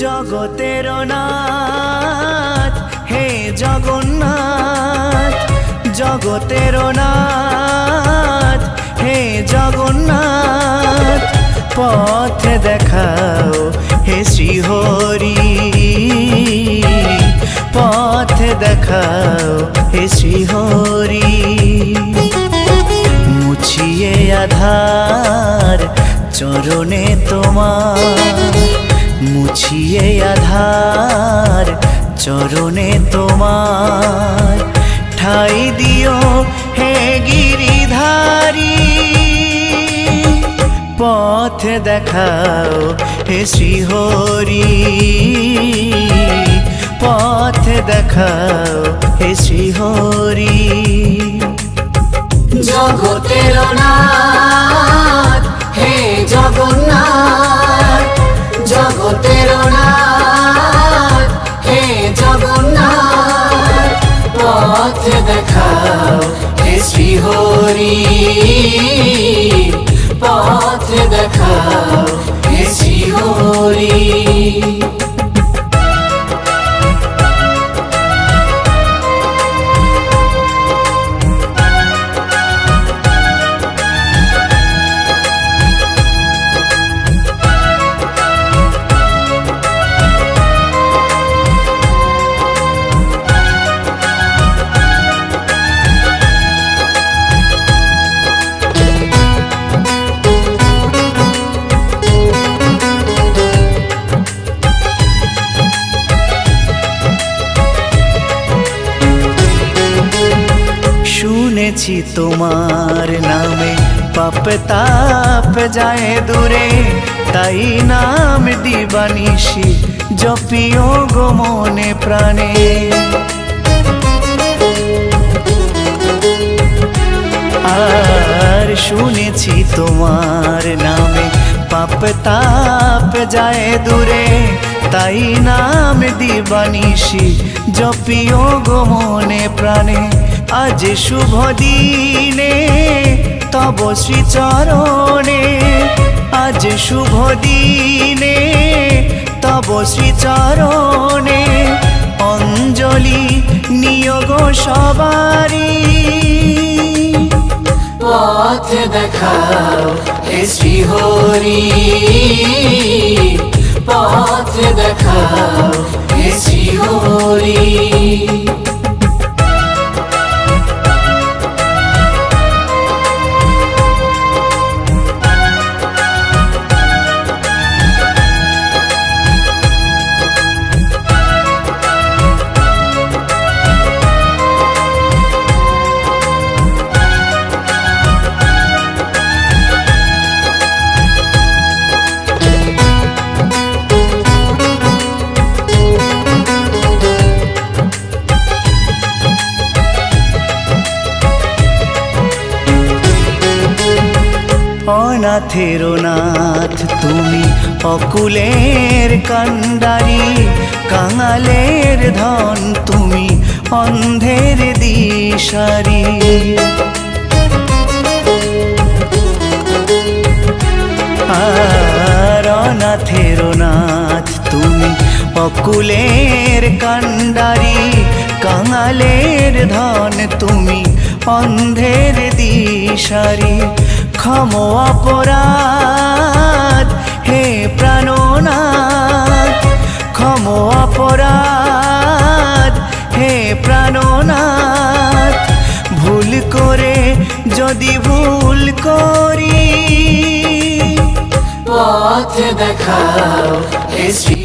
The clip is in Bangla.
জগতের নাথ হে জগন্নাথ, জগতের নাথ হে জগন্নাথ, পথ দেখাও হে শ্রীহরি, পথ দেখাও হে শ্রীহরি। মুছিয়ে আধার চরণে তোমার, মুছিয়ে আধার চরণে তোমার, ঠাই দিও হে গিরিধারী, পথ দেখাও হে শ্রীহরি, পথ দেখাও হে শ্রীহরি। জগতের নাথ হে জগন্নাথ, জগতের নাথ হে জগন্নাথ, পথ দেখাও হে শ্রীহরি, পথ দেখাও হে শ্রীহরি। শুনেছি তোমার নামে পাপ তাপ যায় দূরে, তাই নাম দিবানিশি জপিও গো মনে প্রাণে। আর শুনেছি তোমার নামে পাপ তাপ যায় দূরে, তাই নাম দিবানিশি জপিও গো মনে প্রাণে। আজ শুভ দিনে তব শ্রীচরণে, আজ শুভ দিনে তব শ্রীচরণে, অঞ্জলি নিয়োগ সবারি, পথ দেখাও হে শ্রীহরি, পথ দেখাও হে শ্রীহরি। অনাথের নাথ তুমি অকুলের কান্ডারি, কাঙালের ধন তুমি অন্ধের দিশারি। আর অনাথের নাথ তুমি অকুলের কান্ডারি, কাঙালের ধন তুমি অন্ধের দিশারি। ক্ষম অপরাধ হে প্রাণনাথ, ক্ষম অপরাধ হে প্রাণনাথ, ভুল করে যদি ভুল করি, পথ দেখাও হে শ্রী